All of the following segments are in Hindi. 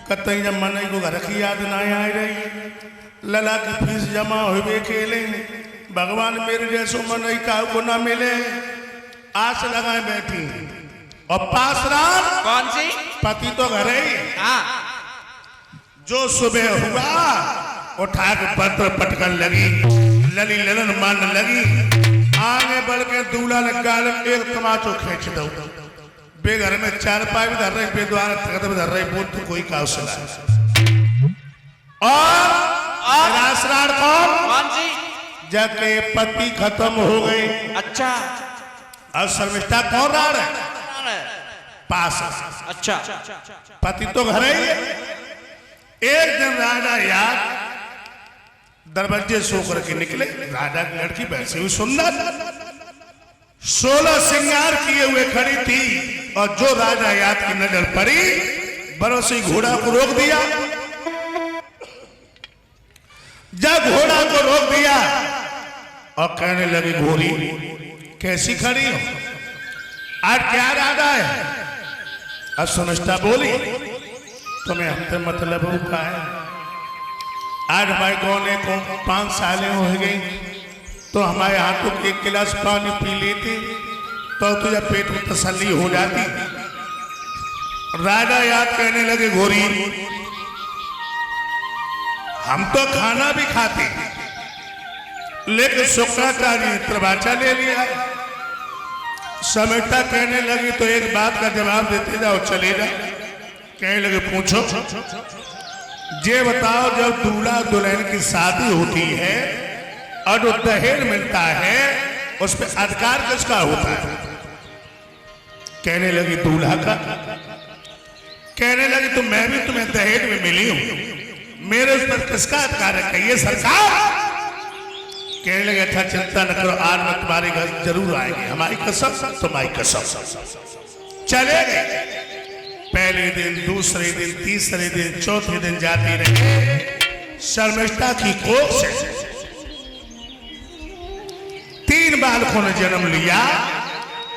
कतई जब मन को घर की याद ना आ रही, लला की फीस जमा हुए खेले, भगवान मेरे जैसो मन का को ना मिले, आस लगाए बैठी और पास रात कौन सी? पति तो घर ही। हाँ। जो सुबह हुआ उठा के पत्र पटकन लगी, लली ललन मान लगी, आगे बढ़ के दूल्हा ने गाल एक तमाचो खींच दो। बेघर में चार पाए भी धर रहे, बेद्वार तख्त भी धर रहे, बोल तो कोई कौशल है। और रासरार कौन सी? जाके पति खत्म हो गए। अच्छा। और शर्मिष्ठा कौन रहा है? पास। अच्छा। पति तो घर ही है। एक दिन राजा याद दरवाजे सो करके निकले, राजा की लड़की वैसे भी सुंदर 16 श्रृंगार किए हुए खड़ी थी, और जो राजा याद की नजर पड़ी बरोसी घोड़ा को रोक दिया। जब घोड़ा को रोक दिया और कहने लगी, घोड़ी कैसी खड़ी हो, आज क्या राजा है? अब समझता बोली, तुम्हें हमसे मतलब का है, आज हमारे गौने को 5 सालें हो गई, तो हमारे हाथों के 1 गिलास पानी पी लेती तो तुझे पेट में तसल्ली हो जाती। राजा याद कहने लगे, घोरी हम तो खाना भी खाते, लेकिन शुक्राचार्य ने त्रिवाचा ले लिया। समेटा कहने लगी, तो एक बात का जवाब देते जाओ, चले जाओ। कहने लगे, पूछो। ये बताओ, जब दूल्हा दुल्हन की शादी होती है और जो दहेज मिलता है उस पर अधिकार किसका होता है? कहने लगी, दूल्हा का। कहने लगी, तो मैं भी तुम्हें दहेज में मिली हूं, मेरे उस पर किसका अधिकार है? कहिए सरकार। कहने लगे, अच्छा चिंता न करो, आज मैं तुम्हारे घर जरूर आएंगे, हमारी कसम तुम्हारी कसम। चले गए। पहले दिन, दूसरे दिन, तीसरे दिन, चौथे दिन जाती रही। शर्मिष्ठा की कोख से 3 बालकों ने जन्म लिया,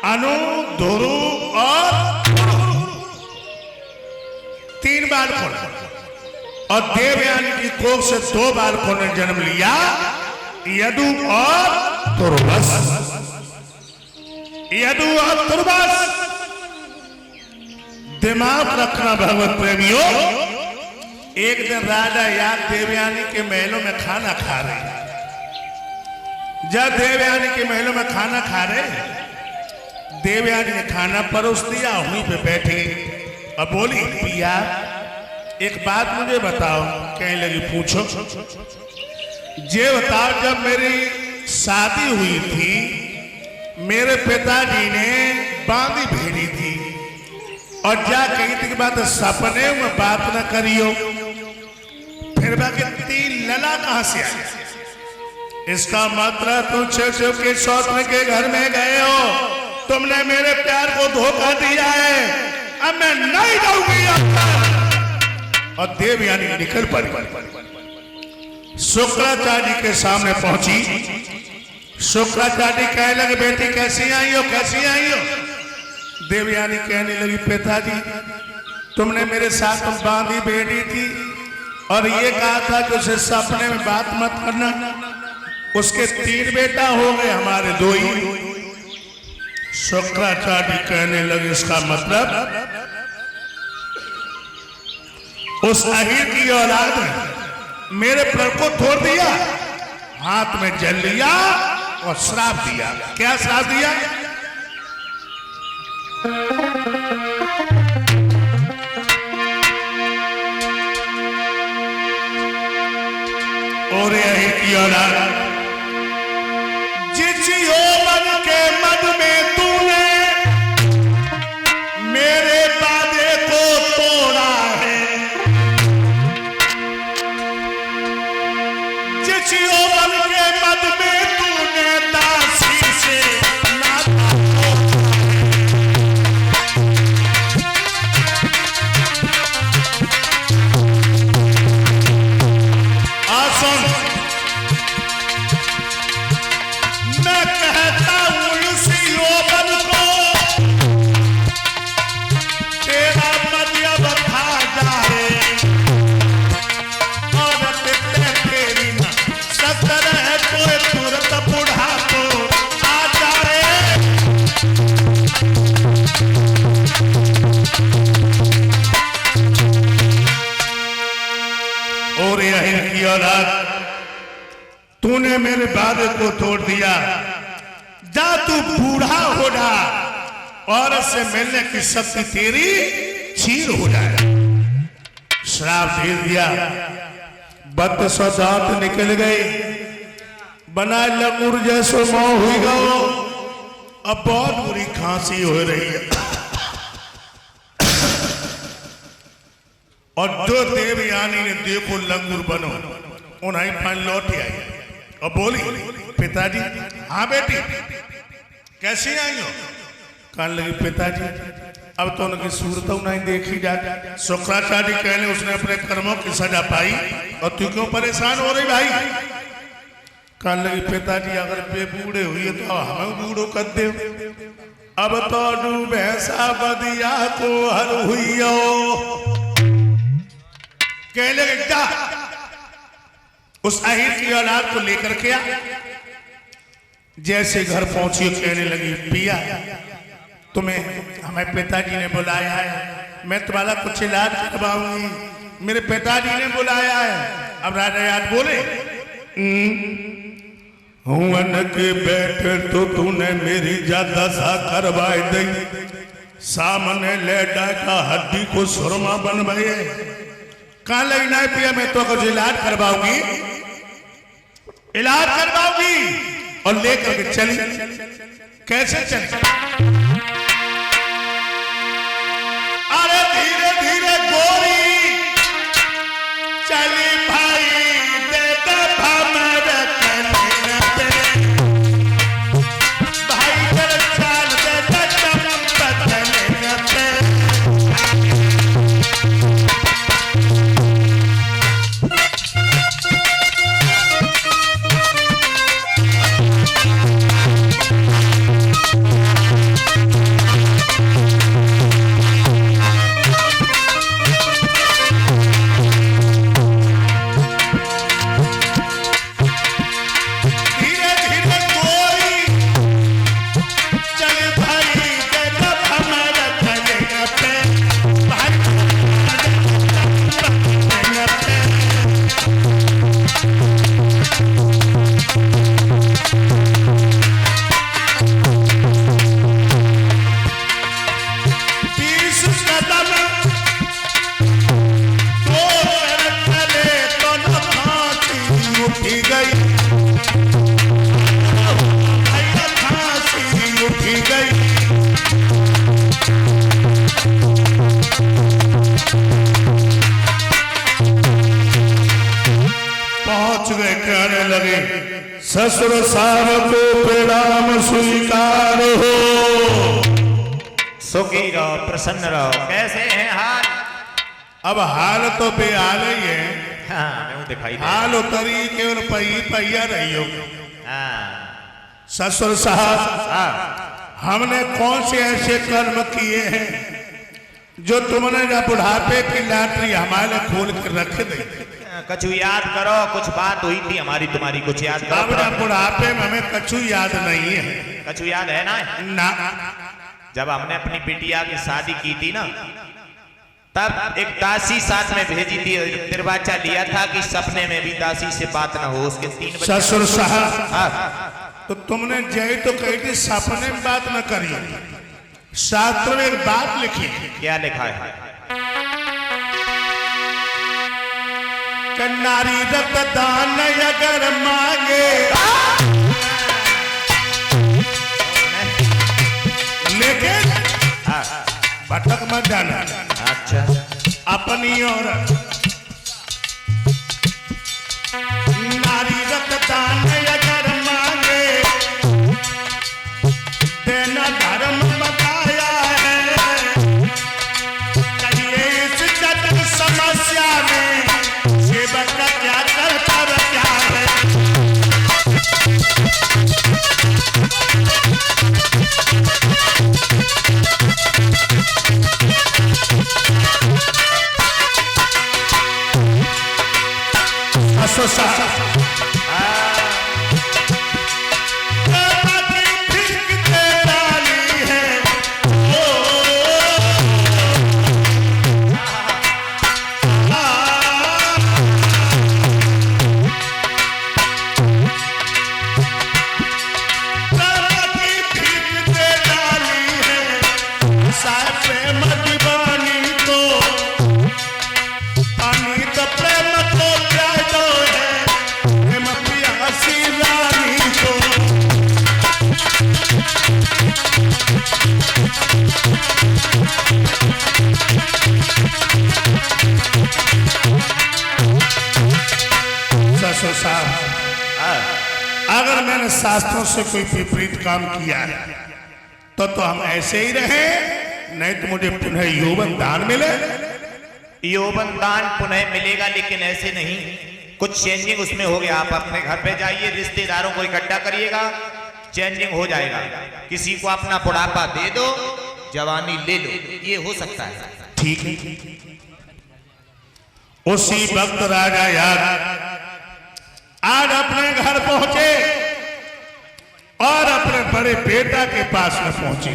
अनु, धुरु और 3 बालकों ने। और देवयानी की कोख से 2 बालकों ने जन्म लिया, यदु और तुर्वस। यदु और तुर्वस। दिमाग रखना भगवत प्रेमियों। एक दिन राजा याद देवयानी के महलों में खाना खा रहे। जब देवयानी के महलों में खाना खा रहे, देवयानी ने खाना परोस दिया, वहीं पे बैठे और बोली, पिया एक बात मुझे बताओ। कहने लगी, पूछो। ये बताओ, जब मेरी शादी हुई थी मेरे पिताजी ने बांदी भेजी थी, और जा कही थी कि बात सपने में बात न करियो, फिर बाकी 3 लला कहां से आई? इसका मतलब तुम शिव के सौतने के घर में गए हो, तुमने मेरे प्यार को धोखा दिया है, अब मैं नहीं जाऊंगी। और देवयानी निकल पड़ी। शुक्राचार्य के सामने पहुंची। शुक्राचार्य कहने लगे, बेटी कैसी आई हो, कैसी आई हो? देवयानी कहने लगी, पिताजी तुमने मेरे साथ बांधी भेजी थी और ये कहा था कि उसे सपने में बात मत करना, उसके 3 बेटा हो गए, हमारे 2 ही। शुक्राचार्य कहने लगे, इसका मतलब उस अहीर की औलाद ने मेरे प्रण को तोड़ दिया, हाथ में जल लिया और श्राप दिया। क्या श्राप दिया? और अहीर की औलाद, जिस यौवन के मद में तूने मेरे वादे को तोड़ा है, जिस यौवन के मद में तूने दासी से नाता मैं कहता हूं इसी यौवन को तेरा मदियब खा जाए। गोरे अहिर की औलाद, तूने मेरे वादे को तोड़ दिया। जा तू बूढ़ा हो जा, औरत से मिलने की शक्ति तेरी छीन हो जाए। श्राप दे दिया, 32 दांत निकल गए, बना लंगूर जैसो मुंह हुई गो। अब बहुत बुरी खांसी हो रही है और जो देवयानी ने देखो लंगूर बनो, उन्हें पान लौट आई और बोली, पिताजी। हाँ बेटी, कैसी आई हो? कहने लगी, पिताजी अब तो उनकी सूरत नहीं देखी जाती। शुक्राचार्य कहने उसने अपने कर्मों की सजा पाई और तू क्यों परेशान हो रही भाई? कहने लगी, पिताजी अगर बे बूढ़े हुई तो हमें बूढ़ो कर दे। अब तो डूबे सा बदिया को हर हुई हो। कहने लगे, जा उस अहिर की औलाद को लेकर के आ। जैसे घर पहुंची कहने लगी, पिया तुम्हें हमें पिताजी ने बुलाया है, मैं तुम्हारा कुछ इलाज करवाऊंगी, मेरे पिताजी ने बुलाया है। अब राजा याद बोले, हुन के बैठे तो तूने मेरी ज्यादा सा करवाई दी, सामने ले डाका हड्डी को सुरमा बनवाए। कहा लगी, नहीं पिया मैं तो कुछ इलाज करवाऊंगी, इलाज करवाऊंगी। और लेकर के चली। कैसे चली? अरे धीरे धीरे गोरी चली भाई, दे दे भमर कन्हैया पे, भाई कर चाल दे दे चंपत कन्हैया पे। ससुर साहब को प्रणाम स्वीकार हो। सुखी रहो, प्रसन्न रहो। कैसे हैं हाल? अब हाल तो बेहाल ही है। हाँ, दिखाई हाल उतरी केवल पहिया रही हो। हाँ। ससुर साहब, हमने कौन से ऐसे कर्म किए हैं जो तुमने जब बुढ़ापे की लाटरी हमारे खोल कर रख दी? कछु याद करो, कुछ बात हुई थी हमारी तुम्हारी, कुछ याद करो। अब जब बुढ़ापे में हमें कछु याद नहीं है। कछु याद है ना? ना। जब हमने अपनी बिटिया की शादी की थी ना, तब एक दासी साथ में भेजी थी, दरवाजा लिया था कि सपने में भी दासी से बात ना हो। उसके 3 बच्चे। ससुर साहब, तो तुमने जय तो कही थी सपने में बात न करिए, शास्त्र में एक बात लिखी। क्या लिखा है? नारी रत दान अगर मांगे, लेकिन भटक मत जाना। अच्छा। अपनी औरत नारी रत दान अगर मांगे, देना धर्म बताया है। कहिए इस जटिल समस्या में सेवक का क्या कर्तव्य क्या है? ससुर साहब, हाँ, अगर मैंने शास्त्रों से कोई विपरीत काम किया है तो हम ऐसे ही रहे, नहीं तो मुझे पुनः यौवन दान मिले। यौवन दान पुनः मिलेगा, लेकिन ऐसे नहीं, कुछ चेंजिंग उसमें हो गया। आप अपने घर पे जाइए, रिश्तेदारों को इकट्ठा करिएगा, चेंजिंग हो जाएगा। किसी को अपना बुढ़ापा दे दो, जवानी ले लो, ये हो सकता है। ठीक है। उसी वक्त राजा याद आज अपने घर पहुंचे और अपने बड़े बेटा के पास में पहुंचे।